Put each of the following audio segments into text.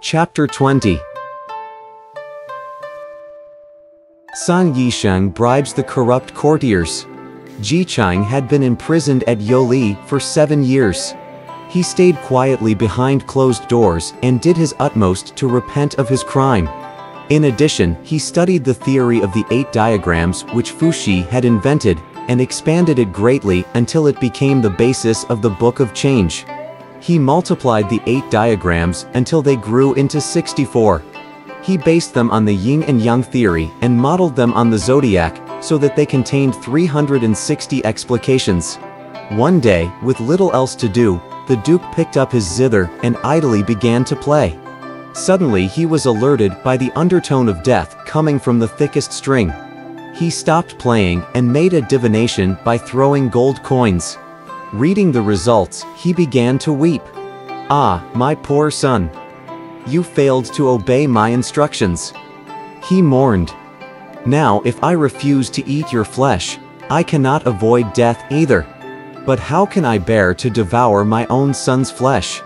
Chapter 20. San Yisheng bribes the corrupt courtiers. Ji Chang had been imprisoned at Yoli for 7 years. He stayed quietly behind closed doors and did his utmost to repent of his crime. In addition, he studied the theory of the 8 diagrams which Fuxi had invented, and expanded it greatly until it became the basis of the Book of Change. He multiplied the 8 diagrams until they grew into 64. He based them on the yin and yang theory and modeled them on the zodiac, so that they contained 360 explications. One day, with little else to do, the Duke picked up his zither and idly began to play. Suddenly he was alerted by the undertone of death coming from the thickest string. He stopped playing and made a divination by throwing gold coins. Reading the results, he began to weep. "Ah, my poor son. You failed to obey my instructions." He mourned. "Now if I refuse to eat your flesh, I cannot avoid death either. But how can I bear to devour my own son's flesh?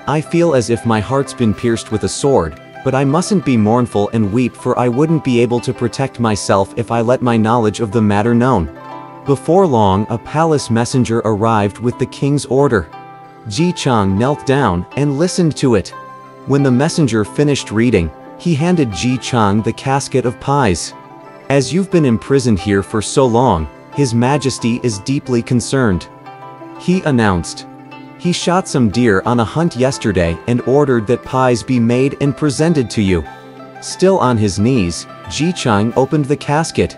I feel as if my heart's been pierced with a sword, but I mustn't be mournful and weep, for I wouldn't be able to protect myself if I let my knowledge of the matter known." Before long, a palace messenger arrived with the king's order. Ji Chang knelt down and listened to it. When the messenger finished reading, he handed Ji Chang the casket of pies. "As you've been imprisoned here for so long, His Majesty is deeply concerned," he announced. "He shot some deer on a hunt yesterday and ordered that pies be made and presented to you." Still on his knees, Ji Chang opened the casket.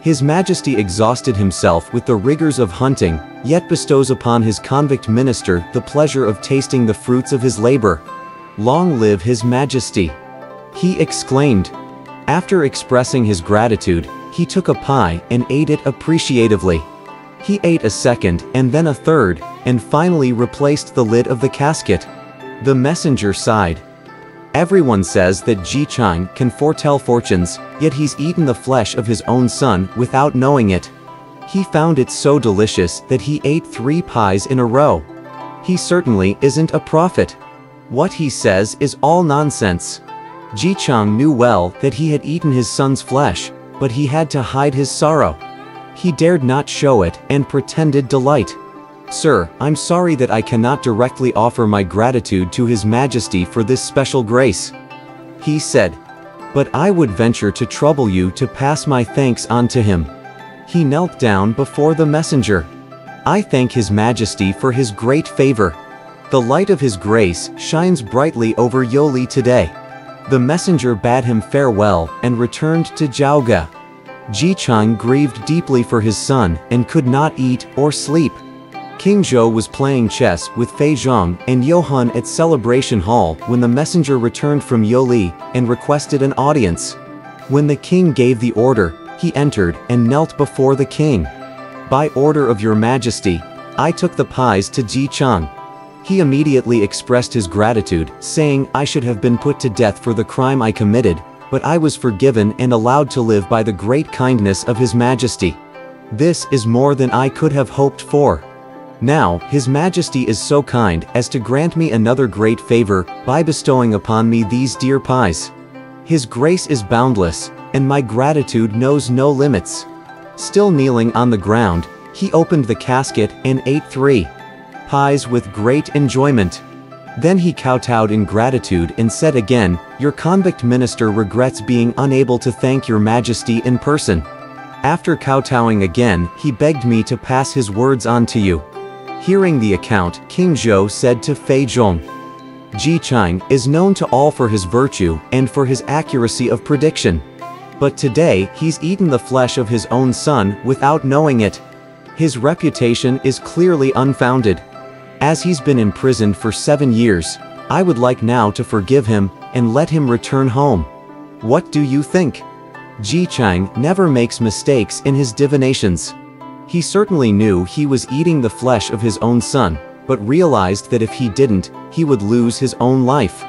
"His Majesty exhausted himself with the rigors of hunting, yet bestows upon his convict minister the pleasure of tasting the fruits of his labor. Long live His Majesty!" he exclaimed. After expressing his gratitude, he took a pie and ate it appreciatively. He ate a second and then a third, and finally replaced the lid of the casket. The messenger sighed. "Everyone says that Ji Chang can foretell fortunes, yet he's eaten the flesh of his own son without knowing it. He found it so delicious that he ate 3 pies in a row. He certainly isn't a prophet. What he says is all nonsense." Ji Chang knew well that he had eaten his son's flesh, but he had to hide his sorrow. He dared not show it and pretended delight. "Sir, I'm sorry that I cannot directly offer my gratitude to His Majesty for this special grace," he said. "But I would venture to trouble you to pass my thanks on to him." He knelt down before the messenger. "I thank His Majesty for his great favor. The light of His grace shines brightly over Yoli today." The messenger bade him farewell and returned to Jiaoge. Ji Chang grieved deeply for his son and could not eat or sleep. King Zhou was playing chess with Fei Zhang and Johan at Celebration Hall when the messenger returned from Yoli and requested an audience. When the king gave the order, he entered and knelt before the king. "By order of Your Majesty, I took the pies to Ji Chang." He immediately expressed his gratitude, saying, "I should have been put to death for the crime I committed, but I was forgiven and allowed to live by the great kindness of His Majesty. This is more than I could have hoped for. Now, His Majesty is so kind as to grant me another great favor by bestowing upon me these dear pies. His grace is boundless, and my gratitude knows no limits." Still kneeling on the ground, he opened the casket and ate 3 pies with great enjoyment. Then he kowtowed in gratitude and said again, "Your convict minister regrets being unable to thank Your Majesty in person. After kowtowing again, he begged me to pass his words on to you." Hearing the account, King Zhou said to Fei Zhong, "Ji Chang is known to all for his virtue and for his accuracy of prediction. But today, he's eaten the flesh of his own son without knowing it. His reputation is clearly unfounded. As he's been imprisoned for 7 years, I would like now to forgive him and let him return home. What do you think?" Ji Chang never makes mistakes in his divinations. He certainly knew he was eating the flesh of his own son, but realized that if he didn't, he would lose his own life.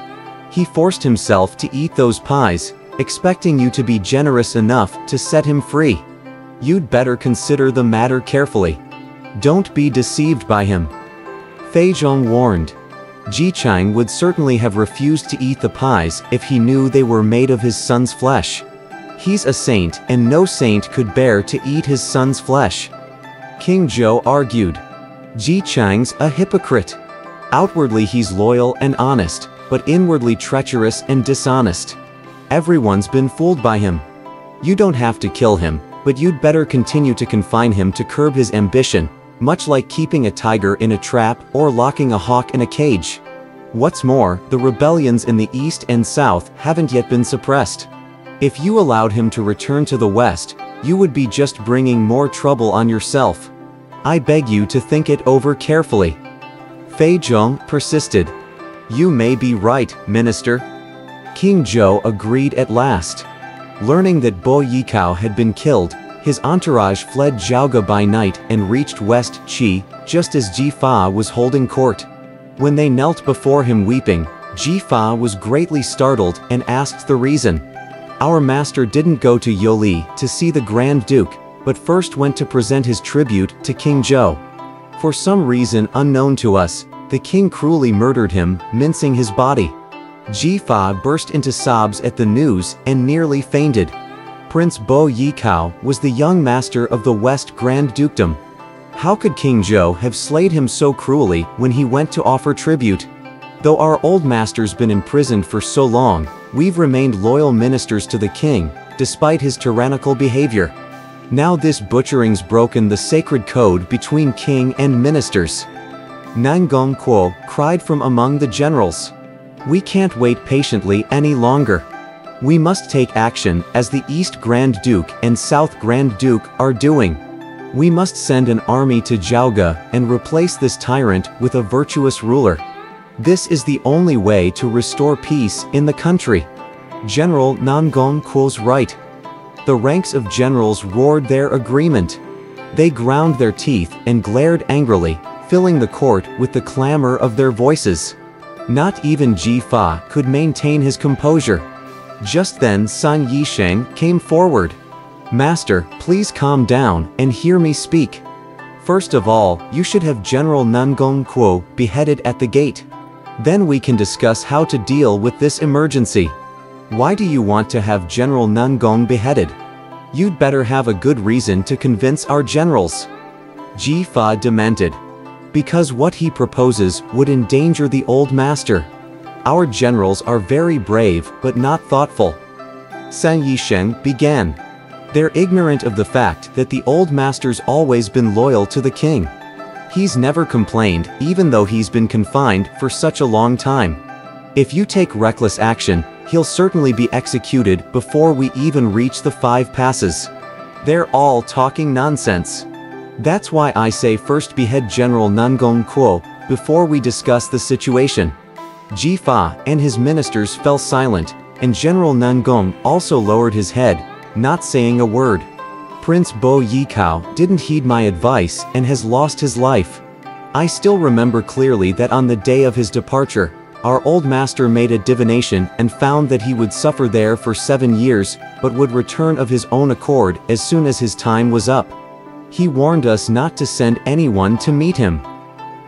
He forced himself to eat those pies, expecting you to be generous enough to set him free. You'd better consider the matter carefully. Don't be deceived by him," Fei Zhong warned. Ji Chang would certainly have refused to eat the pies if he knew they were made of his son's flesh. He's a saint, and no saint could bear to eat his son's flesh. King Zhou argued. Ji Chang's a hypocrite. Outwardly he's loyal and honest, but inwardly treacherous and dishonest. Everyone's been fooled by him. You don't have to kill him, but you'd better continue to confine him to curb his ambition, much like keeping a tiger in a trap or locking a hawk in a cage. What's more, the rebellions in the east and south haven't yet been suppressed. If you allowed him to return to the west, you would be just bringing more trouble on yourself. I beg you to think it over carefully. Fei Zhong persisted. You may be right, minister. King Zhou agreed at last. Learning that Bo Yikao had been killed, his entourage fled Zhaoge by night and reached West Qi, just as Ji Fa was holding court. When they knelt before him weeping, Ji Fa was greatly startled and asked the reason. Our master didn't go to Yoli to see the Grand Duke, but first went to present his tribute to King Zhou. For some reason unknown to us, the king cruelly murdered him, mincing his body. Ji Fa burst into sobs at the news and nearly fainted. Prince Bo Yikao was the young master of the West Grand Dukedom. How could King Zhou have slayed him so cruelly when he went to offer tribute? Though our old master's been imprisoned for so long, we've remained loyal ministers to the king, despite his tyrannical behavior. Now this butchering's broken the sacred code between king and ministers. Nangong Kuo cried from among the generals. We can't wait patiently any longer. We must take action, as the East Grand Duke and South Grand Duke are doing. We must send an army to Zhaoge and replace this tyrant with a virtuous ruler. This is the only way to restore peace in the country. General Nangong Kuo's right. The ranks of generals roared their agreement. They ground their teeth and glared angrily, filling the court with the clamor of their voices. Not even Ji Fa could maintain his composure. Just then San Yisheng came forward. Master, please calm down and hear me speak. First of all, you should have General Nangong Kuo beheaded at the gate. Then we can discuss how to deal with this emergency. Why do you want to have General Nangong beheaded? You'd better have a good reason to convince our generals. Ji Fa demanded. Because what he proposes would endanger the old master. Our generals are very brave but not thoughtful. San Yisheng began. They're ignorant of the fact that the old master's always been loyal to the king. He's never complained, even though he's been confined for such a long time. If you take reckless action, he'll certainly be executed before we even reach the 5 passes. They're all talking nonsense. That's why I say first behead General Nangong Kuo before we discuss the situation. Ji Fa and his ministers fell silent, and General Nangong also lowered his head, not saying a word. Prince Bo Yikao didn't heed my advice and has lost his life. I still remember clearly that on the day of his departure, our old master made a divination and found that he would suffer there for 7 years, but would return of his own accord as soon as his time was up. He warned us not to send anyone to meet him.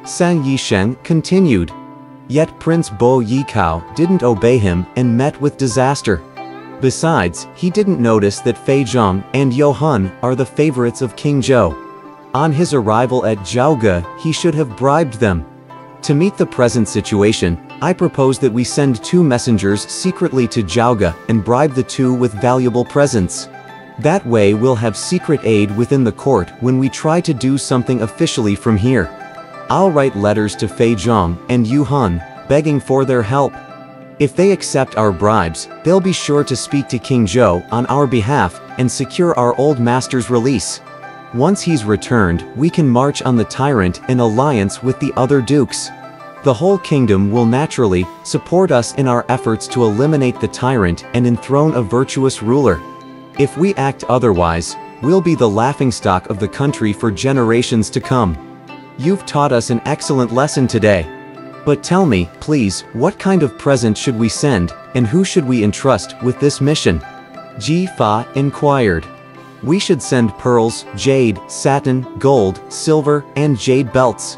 San Yisheng continued. Yet Prince Bo Yikao didn't obey him and met with disaster. Besides, he didn't notice that Fei Zhong and Yohan are the favorites of King Zhou. On his arrival at Zhaoge, he should have bribed them. To meet the present situation, I propose that we send 2 messengers secretly to Zhaoge and bribe the 2 with valuable presents. That way we'll have secret aid within the court when we try to do something officially from here. I'll write letters to Fei Zhong and Yu Han, begging for their help. If they accept our bribes, they'll be sure to speak to King Zhou on our behalf and secure our old master's release. Once he's returned, we can march on the tyrant in alliance with the other dukes. The whole kingdom will naturally support us in our efforts to eliminate the tyrant and enthrone a virtuous ruler. If we act otherwise, we'll be the laughingstock of the country for generations to come. You've taught us an excellent lesson today. But tell me, please, what kind of present should we send, and who should we entrust with this mission? Ji Fa inquired. We should send pearls, jade, satin, gold, silver, and jade belts.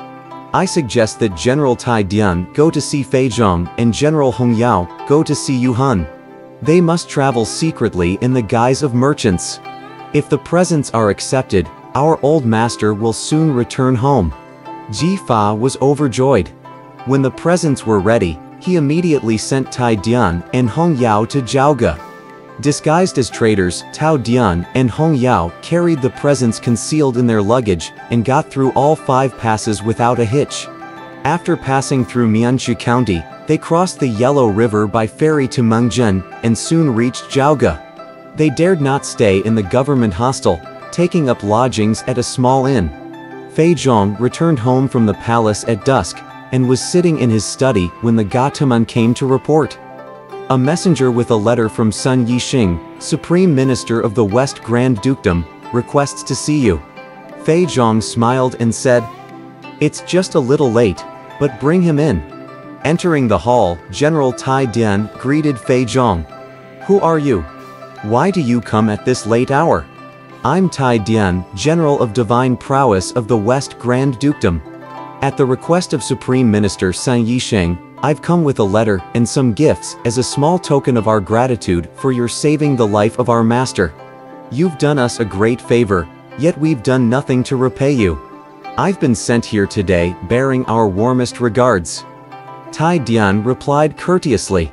I suggest that General Tai Dian go to see Fei Zhong and General Hong Yao go to see Yu Han. They must travel secretly in the guise of merchants. If the presents are accepted, our old master will soon return home." Ji Fa was overjoyed. When the presents were ready, he immediately sent Tai Dian and Hong Yao to Jiaoge. Disguised as traders, Tao Dian and Hong Yao carried the presents concealed in their luggage and got through all 5 passes without a hitch. After passing through Mianxu County, they crossed the Yellow River by ferry to Mengzhen and soon reached Jiaoge. They dared not stay in the government hostel, taking up lodgings at a small inn. Fei Zhong returned home from the palace at dusk and was sitting in his study when the Gataman came to report. A messenger with a letter from Sun Yixing, Supreme Minister of the West Grand Dukedom, requests to see you. Fei Zhong smiled and said, "It's just a little late, but bring him in." Entering the hall, General Tai Dian greeted Fei Zhong. "Who are you? Why do you come at this late hour?" "I'm Tai Dian, General of Divine Prowess of the West Grand Dukedom. At the request of Supreme Minister Sun Yixing, I've come with a letter and some gifts as a small token of our gratitude for your saving the life of our master. You've done us a great favor, yet we've done nothing to repay you. I've been sent here today bearing our warmest regards." Tai Dian replied courteously.